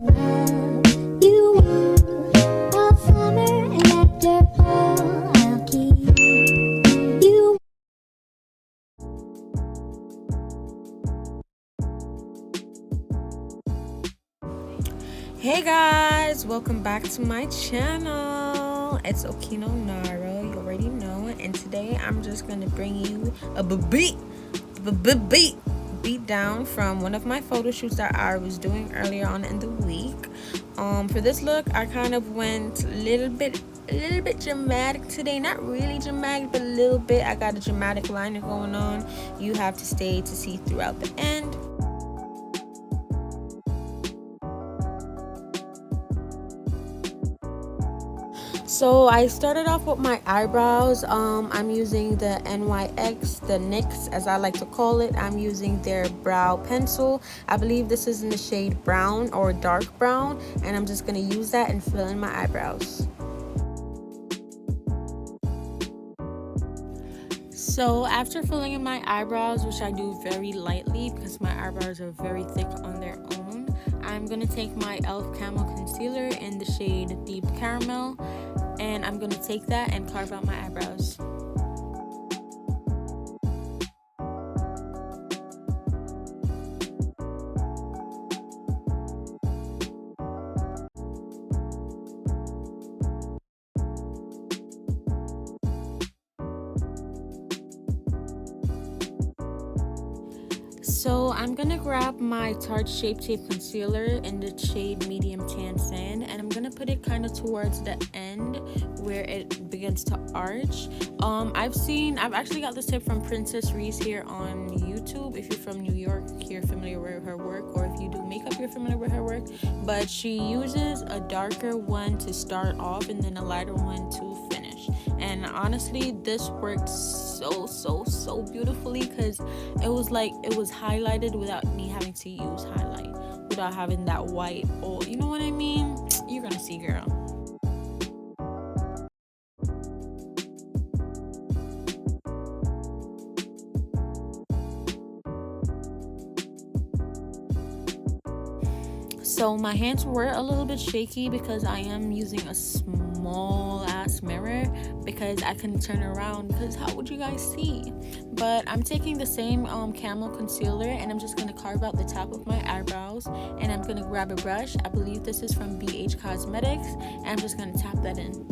You want all summer and after fall, I'll keep you. Hey guys, welcome back to my channel. It's Okenio Nara, you already know. And today I'm just gonna bring you a beat down from one of my photo shoots that I was doing earlier on in the week. For this look, I kind of went a little bit dramatic today. Not really dramatic, but a little bit. I got a dramatic liner going on. You have to stay to see throughout the end. So I started off with my eyebrows. I'm using the NYX, the NYX as I like to call it. I'm using their brow pencil. I believe this is in the shade brown or dark brown, and I'm just gonna use that and fill in my eyebrows. So after filling in my eyebrows, which I do very lightly because my eyebrows are very thick on their own, I'm gonna take my e.l.f. Camo concealer in the shade Deep Caramel, and I'm gonna take that and carve out my eyebrows. So I'm gonna grab my Tarts Shape Tape Concealer in the shade Medium Tan Sand, and I'm gonna put it kind of towards the end where it begins to arch. I've actually got this tip from Princess Reese here on YouTube. If you're from New York, you're familiar with her work, or if you do makeup, you're familiar with her work. But she uses a darker one to start off and then a lighter one to finish. And honestly, this worked so beautifully because it was highlighted without me having to use highlight, without having that white, or you know what I mean. You're gonna see, girl. So my hands were a little bit shaky because I am using a small ass mirror because I couldn't turn around because how would you guys see? But I'm taking the same Camo concealer and I'm just going to carve out the top of my eyebrows, and I'm going to grab a brush. I believe this is from BH Cosmetics, and I'm just going to tap that in.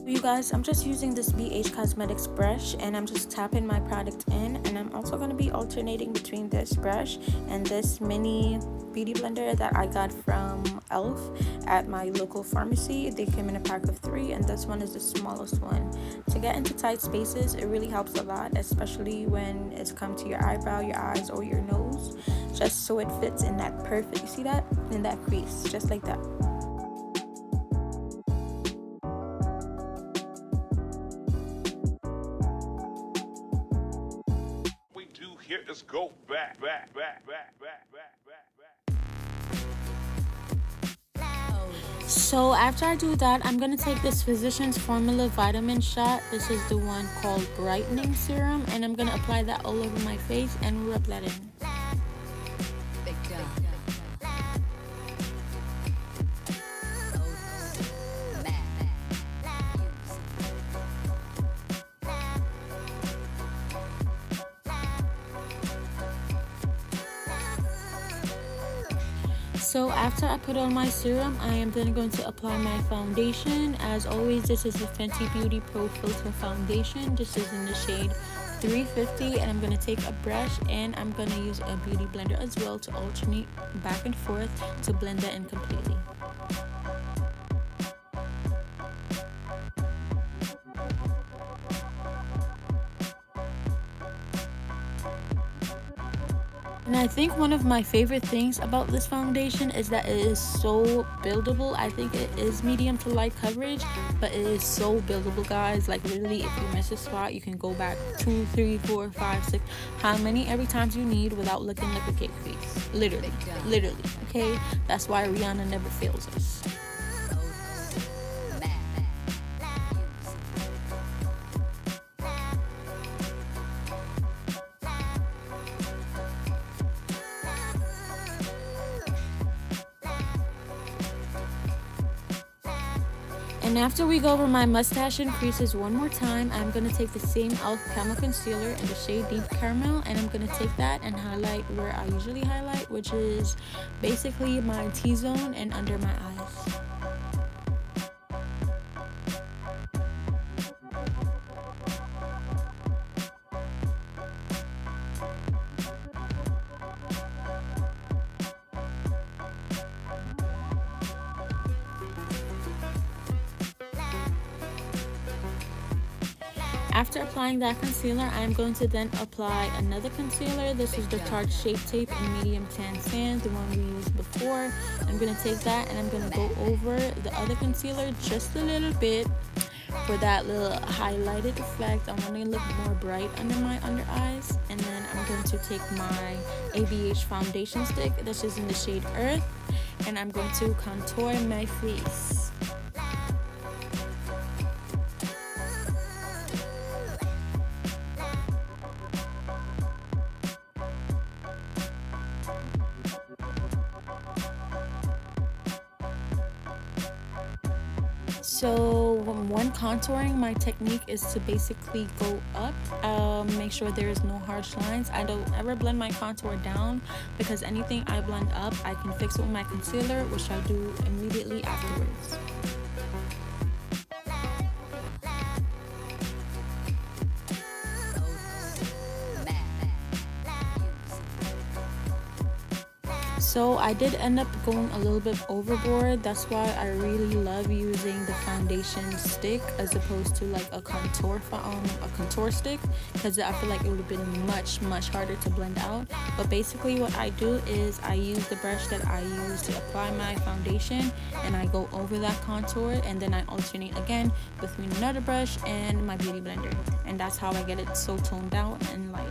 You guys, I'm just using this BH Cosmetics brush and I'm just tapping my product in, and I'm also going to be alternating between this brush and this mini beauty blender that I got from e.l.f. at my local pharmacy. They came in a pack of 3 and this one is the smallest one. To get into tight spaces, it really helps a lot, especially when it's come to your eyebrow, your eyes, or your nose, just so it fits in that perfect, you see that? In that crease, just like that. Here, let's go back. So after I do that, I'm going to take this Physicians Formula vitamin shot. This is the one called Brightening Serum, and I'm going to apply that all over my face and rub that in. So after I put on my serum, I am then going to apply my foundation. As always, this is the Fenty Beauty Pro Filter Foundation. This is in the shade 350, and I'm going to take a brush and I'm going to use a beauty blender as well to alternate back and forth to blend that in completely. And I think one of my favorite things about this foundation is that it is so buildable. I think it is medium to light coverage, but it is so buildable, guys. Like literally, if you miss a spot, you can go back 2, 3, 4, 5, 6, how many every time you need without looking like a cake face. Literally, okay? That's why Rihanna never fails us. And after we go over my mustache and creases one more time, I'm going to take the same e.l.f. Camo Concealer in the shade Deep Caramel, and I'm going to take that and highlight where I usually highlight, which is basically my T-zone and under my eyes. After applying that concealer, I'm going to then apply another concealer. This is the Tarts Shape Tape in Medium Tan Sand, the one we used before. I'm going to take that and I'm going to go over the other concealer just a little bit for that little highlighted effect. I want to look more bright under my under eyes. And then I'm going to take my ABH foundation stick. This is in the shade Earth. And I'm going to contour my face. So when contouring, my technique is to basically go up, make sure there is no harsh lines. I don't ever blend my contour down because anything I blend up, I can fix it with my concealer, which I do immediately afterwards. So I did end up going a little bit overboard. That's why I really love using the foundation stick as opposed to like a contour stick, because I feel like it would have been much harder to blend out. But basically what I do is I use the brush that I use to apply my foundation and I go over that contour, and then I alternate again between another brush and my beauty blender, and that's how I get it so toned down and light.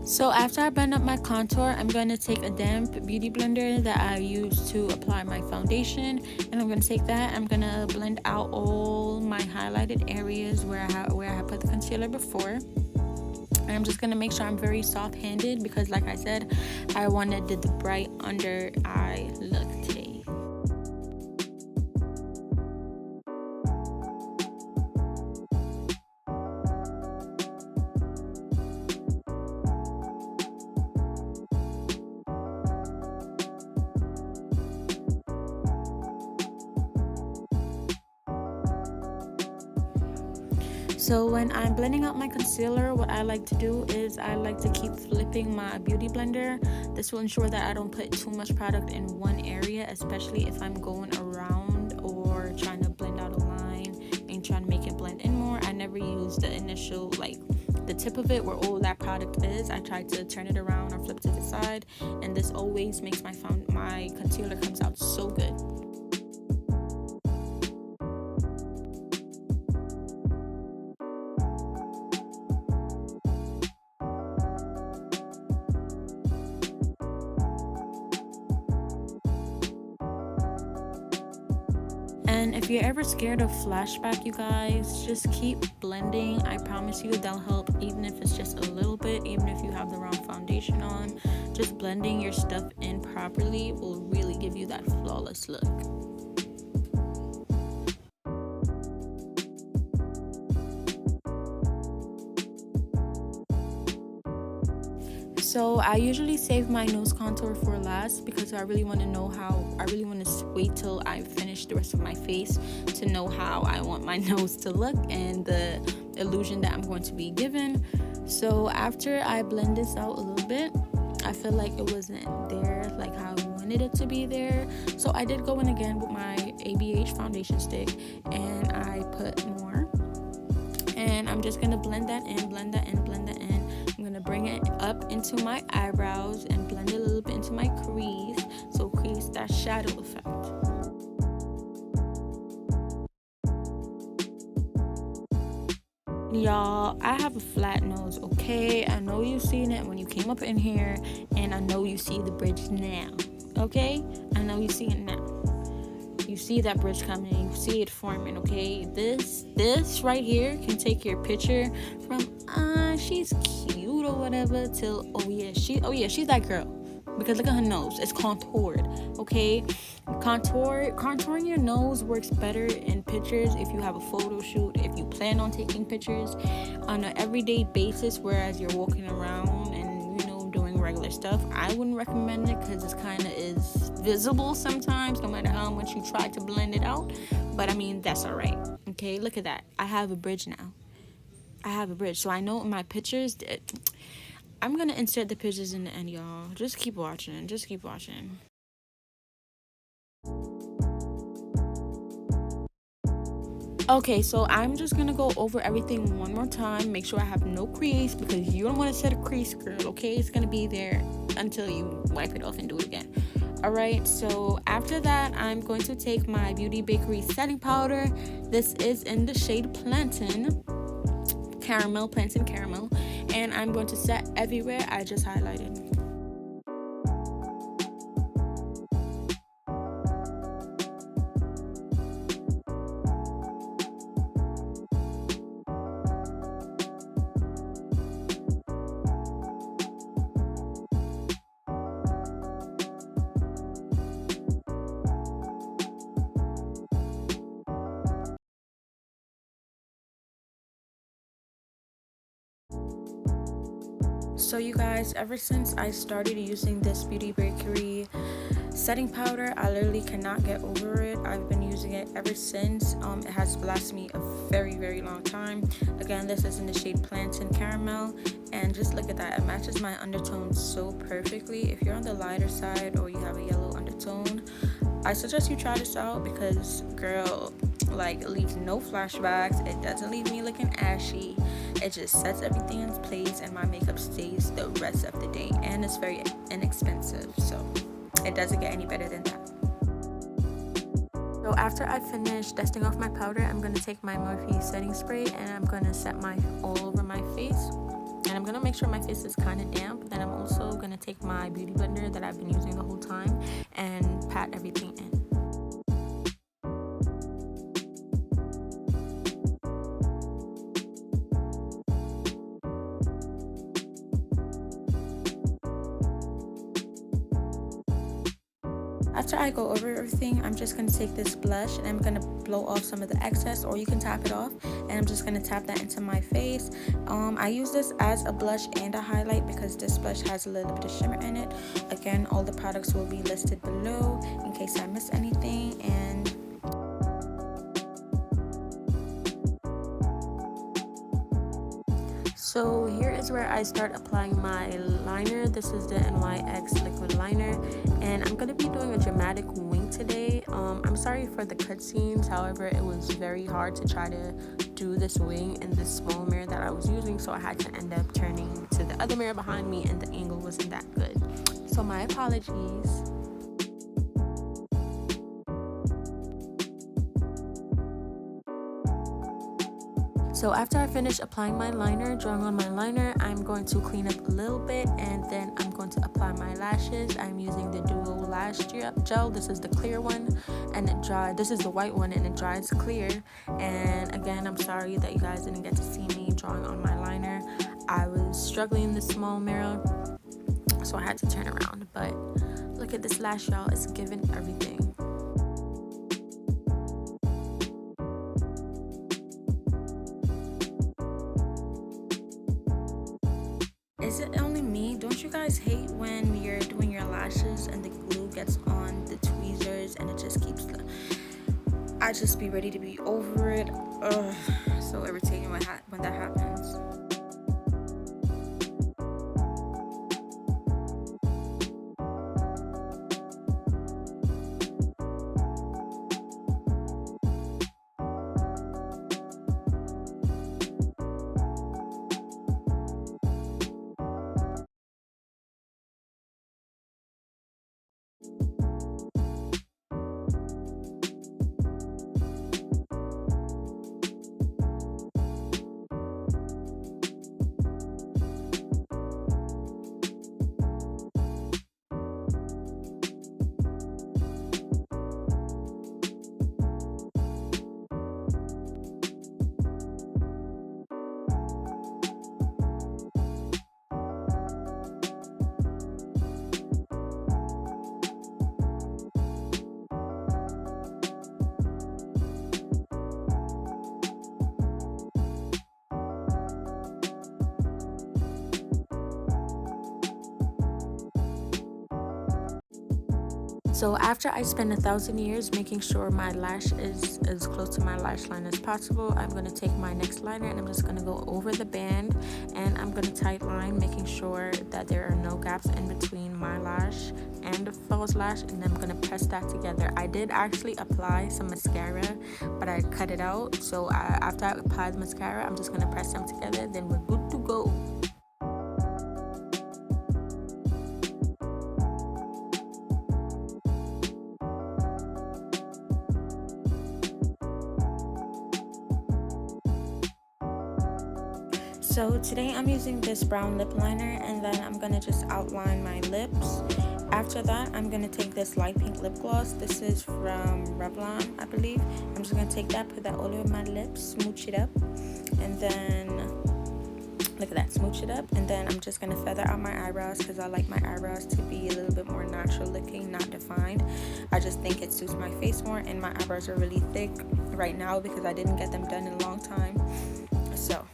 So after I blend up my contour, I'm going to take a damp beauty blender that I use to apply my foundation, and I'm going to take that, I'm going to blend out all my highlighted areas where I put the concealer before. And I'm just going to make sure I'm very soft-handed because like I said, I wanted the bright under eye look today. So when I'm blending out my concealer, what I like to do is I like to keep flipping my beauty blender. This will ensure that I don't put too much product in one area, especially if I'm going around or trying to blend out a line and trying to make it blend in more. I never use the initial, like the tip of it where all that product is. I try to turn it around or flip to the side, and this always makes my concealer comes out so good. And if you're ever scared of flashback, you guys, just keep blending. I promise you that'll help, even if it's just a little bit, even if you have the wrong foundation on. Just blending your stuff in properly will really give you that flawless look. So I usually save my nose contour for last because I really want to wait till I finish the rest of my face to know how I want my nose to look and the illusion that I'm going to be given. So after I blend this out a little bit, I feel like it wasn't there like how I wanted it to be there. So I did go in again with my ABH foundation stick and I put more. And I'm just going to blend that in. I'm going to bring it up into my eyebrows and blend it a little bit into my crease. So crease that shadow effect. Y'all, I have a flat nose, okay? I know you seen it when you came up in here, and I know you see the bridge now, okay? I know you see it now. You see that bridge coming, you see it forming, okay? This right here can take your picture from she's cute or whatever till oh yeah, she's that girl. Because look at her nose, it's contoured, okay? Contouring your nose works better in pictures if you have a photo shoot, if you plan on taking pictures on an everyday basis, whereas you're walking around and doing regular stuff. I wouldn't recommend it because it kind of is visible sometimes, no matter how much you try to blend it out. But I mean, that's all right. Okay, look at that. I have a bridge now. I have a bridge, so I know in my pictures. I'm gonna insert the pictures in the end, y'all. Just keep watching. Just keep watching. Okay, so I'm just gonna go over everything one more time. Make sure I have no crease because you don't want to set a crease, girl. Okay, it's gonna be there until you wipe it off and do it again. Alright, so after that, I'm going to take my Beauty Bakery setting powder. This is in the shade Plantain Caramel, and I'm going to set everywhere I just highlighted. So you guys, ever since I started using this Beauty Bakery setting powder, I literally cannot get over it. I've been using it ever since. It has lasted me a very, very long time. Again, this is in the shade Plantain Caramel, and just look at that. It matches my undertones so perfectly. If you're on the lighter side or you have a yellow undertone, I suggest you try this out because, girl, like, it leaves no flashbacks. It doesn't leave me looking ashy. It just sets everything in place and my makeup stays the rest of the day, and it's very inexpensive, so it doesn't get any better than that. So after I finish dusting off my powder, I'm going to take my Morphe setting spray and I'm going to set my all over my face, and I'm going to make sure my face is kind of damp. Then I'm also going to take my beauty blender that I've been using the whole time and pat everything in. After I go over everything, I'm just going to take this blush and I'm going to blow off some of the excess, or you can tap it off, and I'm just going to tap that into my face. I use this as a blush and a highlight because this blush has a little bit of shimmer in it. Again, all the products will be listed below in case I miss anything. And so here is where I start applying my liner. This is the NYX liquid liner, and I'm going to be doing a dramatic wing today. I'm sorry for the cutscenes, however, it was very hard to try to do this wing in this small mirror that I was using, so I had to end up turning to the other mirror behind me, and the angle wasn't that good. So my apologies. So after I finish applying my liner, drawing on my liner, I'm going to clean up a little bit, and then I'm going to apply my lashes. I'm using the Duo Lash Gel. This is the clear one, and it dries. This is the white one, and it dries clear. And again, I'm sorry that you guys didn't get to see me drawing on my liner. I was struggling in the small mirror, so I had to turn around. But look at this lash, y'all. It's giving everything. Is it only me? Don't you guys hate when you're doing your lashes and the glue gets on the tweezers and it just keeps I just be ready to be over it. Ugh, so irritating when that happens. So after I spend 1,000 years making sure my lash is as close to my lash line as possible, I'm going to take my next liner and I'm just going to go over the band, and I'm going to tight line, making sure that there are no gaps in between my lash and the false lash, and then I'm going to press that together. I did actually apply some mascara, but I cut it out. So after I apply the mascara, I'm just going to press them together, then we're good to go. So today I'm using this brown lip liner, and then I'm going to just outline my lips. After that, I'm going to take this light pink lip gloss. This is from Revlon, I believe. I'm just going to take that, put that all over my lips, smooch it up, and then look at that, smooch it up. And then I'm just going to feather out my eyebrows because I like my eyebrows to be a little bit more natural looking, not defined. I just think it suits my face more, and my eyebrows are really thick right now because I didn't get them done in a long time. So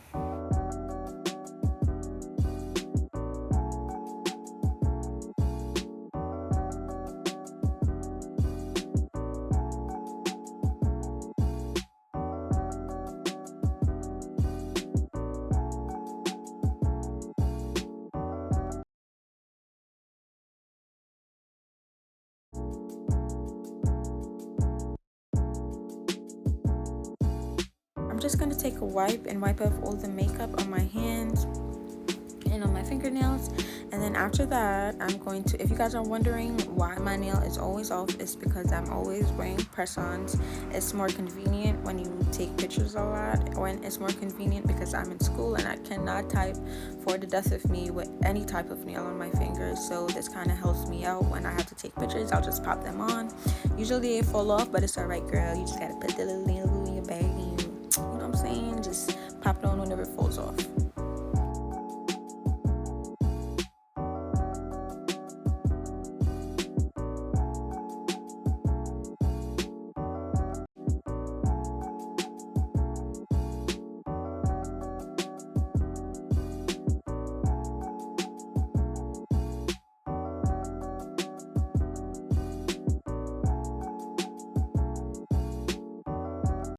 I'm just going to take a wipe and wipe off all the makeup on my hands and on my fingernails. And then after that, I'm going to, if you guys are wondering why my nail is always off, it's because I'm always wearing press-ons. It's more convenient when you take pictures a lot, when it's more convenient because I'm in school and I cannot type for the death of me with any type of nail on my fingers. So this kind of helps me out when I have to take pictures. I'll just pop them on. Usually they fall off, but it's alright, girl. You just gotta put the little nail glue in your bag and you know what I'm saying, just pop it on whenever it falls off.